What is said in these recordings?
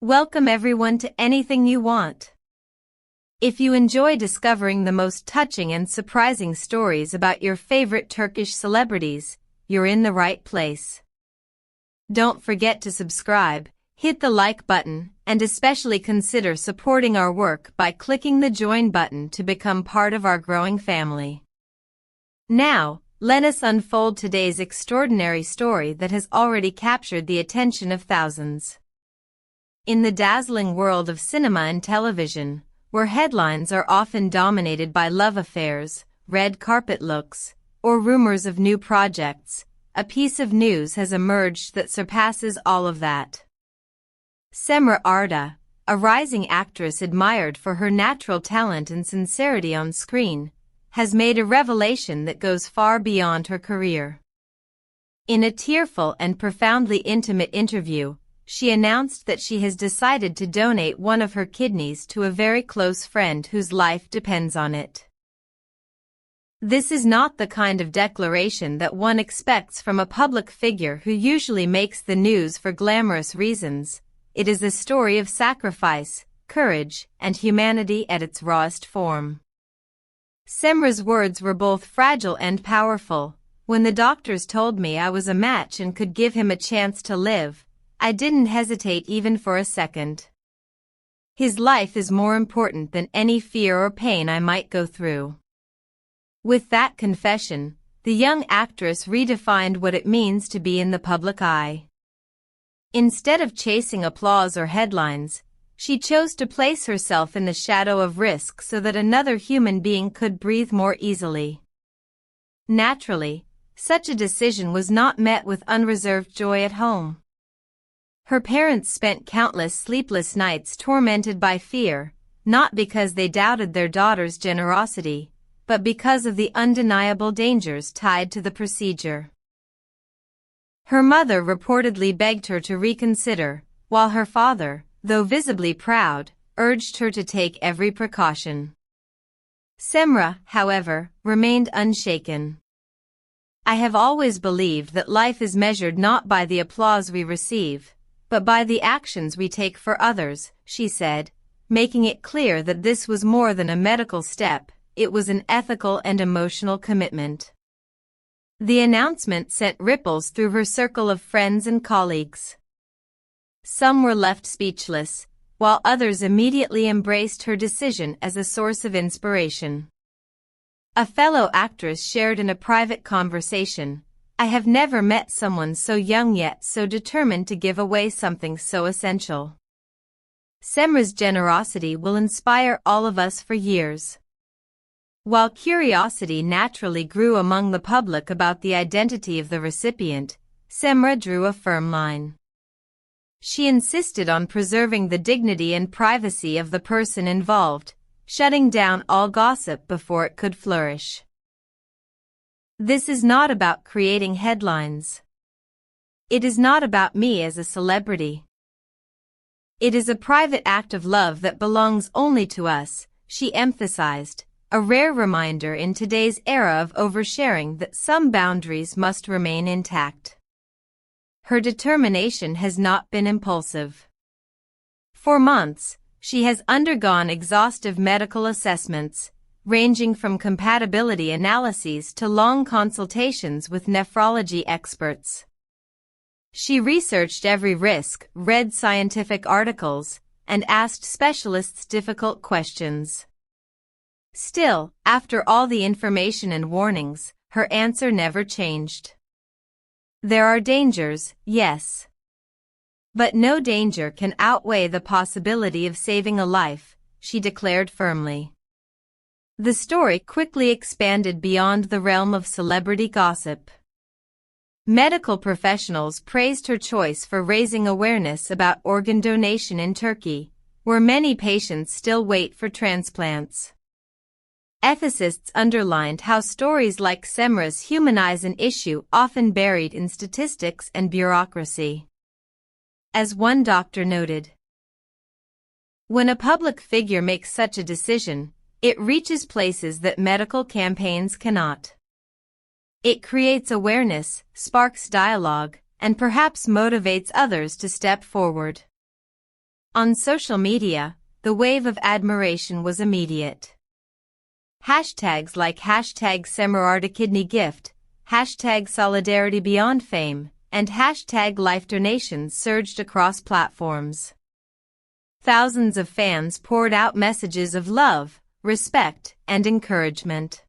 Welcome everyone to Anything You Want. If you enjoy discovering the most touching and surprising stories about your favorite Turkish celebrities, you're in the right place. Don't forget to subscribe, hit the like button, and especially consider supporting our work by clicking the join button to become part of our growing family. Now, let us unfold today's extraordinary story that has already captured the attention of thousands. In the dazzling world of cinema and television, where headlines are often dominated by love affairs, red carpet looks, or rumors of new projects, a piece of news has emerged that surpasses all of that. Cemre Arda, a rising actress admired for her natural talent and sincerity on screen, has made a revelation that goes far beyond her career. In a tearful and profoundly intimate interview, she announced that she has decided to donate one of her kidneys to a very close friend whose life depends on it. This is not the kind of declaration that one expects from a public figure who usually makes the news for glamorous reasons. It is a story of sacrifice, courage, and humanity at its rawest form. Cemre's words were both fragile and powerful. When the doctors told me I was a match and could give him a chance to live, I didn't hesitate even for a second. His life is more important than any fear or pain I might go through. With that confession, the young actress redefined what it means to be in the public eye. Instead of chasing applause or headlines, she chose to place herself in the shadow of risk so that another human being could breathe more easily. Naturally, such a decision was not met with unreserved joy at home. Her parents spent countless sleepless nights tormented by fear, not because they doubted their daughter's generosity, but because of the undeniable dangers tied to the procedure. Her mother reportedly begged her to reconsider, while her father, though visibly proud, urged her to take every precaution. Cemre, however, remained unshaken. "I have always believed that life is measured not by the applause we receive, but by the actions we take for others," she said, making it clear that this was more than a medical step, it was an ethical and emotional commitment. The announcement sent ripples through her circle of friends and colleagues. Some were left speechless, while others immediately embraced her decision as a source of inspiration. A fellow actress shared in a private conversation, "I have never met someone so young yet so determined to give away something so essential." Cemre's generosity will inspire all of us for years. While curiosity naturally grew among the public about the identity of the recipient, Cemre drew a firm line. She insisted on preserving the dignity and privacy of the person involved, shutting down all gossip before it could flourish. "This is not about creating headlines. It is not about me as a celebrity. It is a private act of love that belongs only to us," she emphasized, a rare reminder in today's era of oversharing that some boundaries must remain intact. Her determination has not been impulsive. For months, she has undergone exhaustive medical assessments, ranging from compatibility analyses to long consultations with nephrology experts. She researched every risk, read scientific articles, and asked specialists difficult questions. Still, after all the information and warnings, her answer never changed. "There are dangers, yes. But no danger can outweigh the possibility of saving a life," she declared firmly. The story quickly expanded beyond the realm of celebrity gossip. Medical professionals praised her choice for raising awareness about organ donation in Turkey, where many patients still wait for transplants. Ethicists underlined how stories like Cemre's humanize an issue often buried in statistics and bureaucracy. As one doctor noted, "When a public figure makes such a decision, it reaches places that medical campaigns cannot. It creates awareness, sparks dialogue, and perhaps motivates others to step forward." On social media, the wave of admiration was immediate. Hashtags like hashtag Arda kidney gift, hashtag solidarity beyond fame, and hashtag life donations surged across platforms. Thousands of fans poured out messages of love, respect, and encouragement.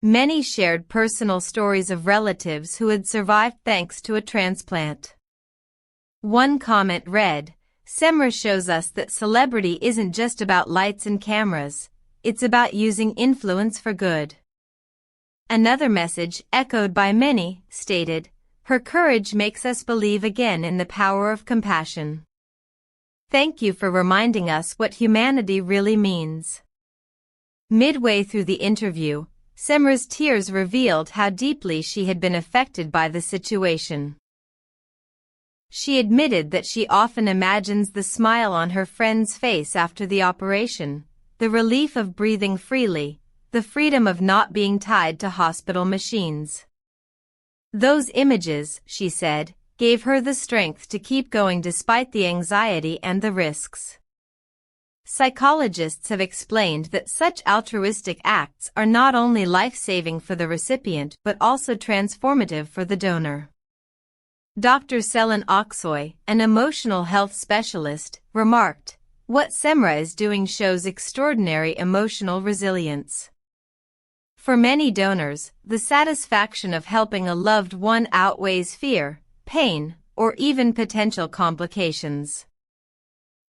Many shared personal stories of relatives who had survived thanks to a transplant. One comment read, "Cemre shows us that celebrity isn't just about lights and cameras, it's about using influence for good." Another message, echoed by many, stated, "Her courage makes us believe again in the power of compassion. Thank you for reminding us what humanity really means." Midway through the interview, Cemre's tears revealed how deeply she had been affected by the situation. She admitted that she often imagines the smile on her friend's face after the operation, the relief of breathing freely, the freedom of not being tied to hospital machines. Those images, she said, gave her the strength to keep going despite the anxiety and the risks. Psychologists have explained that such altruistic acts are not only life-saving for the recipient but also transformative for the donor. Dr. Selin Aksoy, an emotional health specialist, remarked, "What Cemre is doing shows extraordinary emotional resilience." For many donors, the satisfaction of helping a loved one outweighs fear, pain, or even potential complications.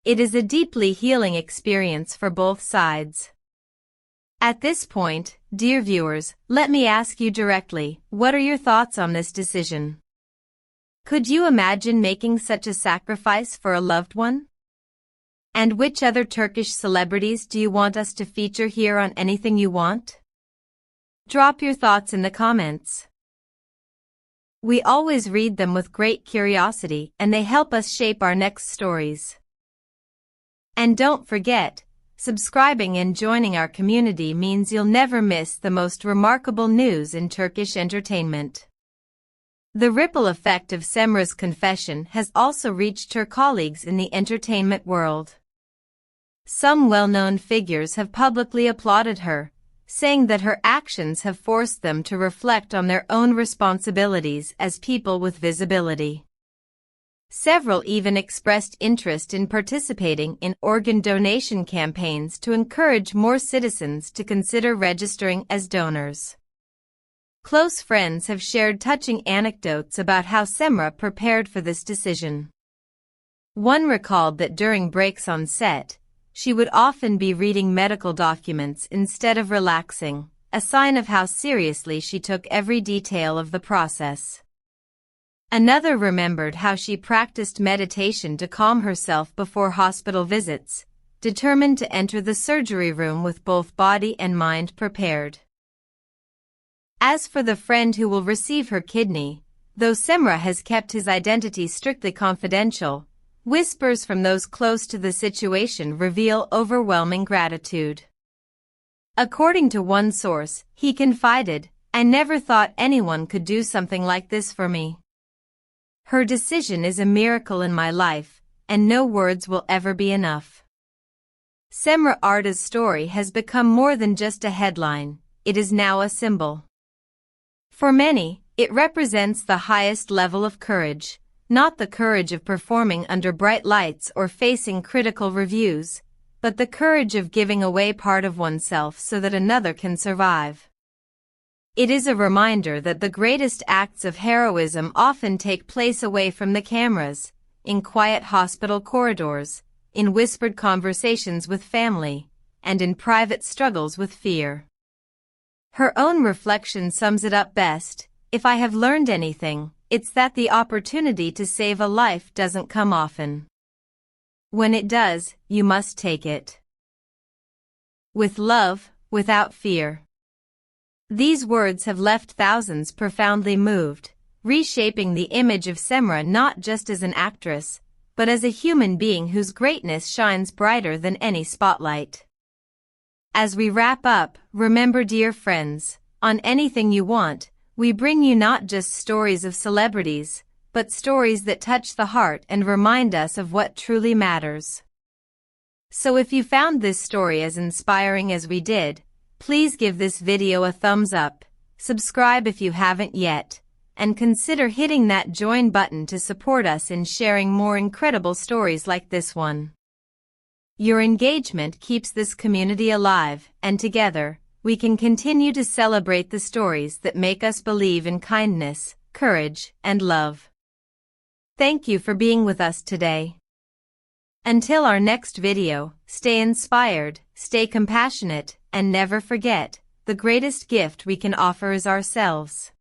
It is a deeply healing experience for both sides. At this point, dear viewers, let me ask you directly, what are your thoughts on this decision? Could you imagine making such a sacrifice for a loved one? And which other Turkish celebrities do you want us to feature here on Anything You Want? Drop your thoughts in the comments. We always read them with great curiosity and they help us shape our next stories. And don't forget, subscribing and joining our community means you'll never miss the most remarkable news in Turkish entertainment. The ripple effect of Cemre's confession has also reached her colleagues in the entertainment world. Some well-known figures have publicly applauded her, saying that her actions have forced them to reflect on their own responsibilities as people with visibility. Several even expressed interest in participating in organ donation campaigns to encourage more citizens to consider registering as donors. Close friends have shared touching anecdotes about how Cemre prepared for this decision. One recalled that during breaks on set, she would often be reading medical documents instead of relaxing, a sign of how seriously she took every detail of the process. Another remembered how she practiced meditation to calm herself before hospital visits, determined to enter the surgery room with both body and mind prepared. As for the friend who will receive her kidney, though Cemre has kept his identity strictly confidential, whispers from those close to the situation reveal overwhelming gratitude. According to one source, he confided, "I never thought anyone could do something like this for me. Her decision is a miracle in my life, and no words will ever be enough." Cemre Arda's story has become more than just a headline, it is now a symbol. For many, it represents the highest level of courage, not the courage of performing under bright lights or facing critical reviews, but the courage of giving away part of oneself so that another can survive. It is a reminder that the greatest acts of heroism often take place away from the cameras, in quiet hospital corridors, in whispered conversations with family, and in private struggles with fear. Her own reflection sums it up best, "If I have learned anything, it's that the opportunity to save a life doesn't come often. When it does, you must take it. With love, without fear." These words have left thousands profoundly moved, reshaping the image of Cemre not just as an actress, but as a human being whose greatness shines brighter than any spotlight. As we wrap up, remember, dear friends, on Anything You Want, we bring you not just stories of celebrities, but stories that touch the heart and remind us of what truly matters. So if you found this story as inspiring as we did, please give this video a thumbs up, subscribe if you haven't yet, and consider hitting that join button to support us in sharing more incredible stories like this one. Your engagement keeps this community alive, and together, we can continue to celebrate the stories that make us believe in kindness, courage, and love. Thank you for being with us today. Until our next video, stay inspired, stay compassionate, and never forget, the greatest gift we can offer is ourselves.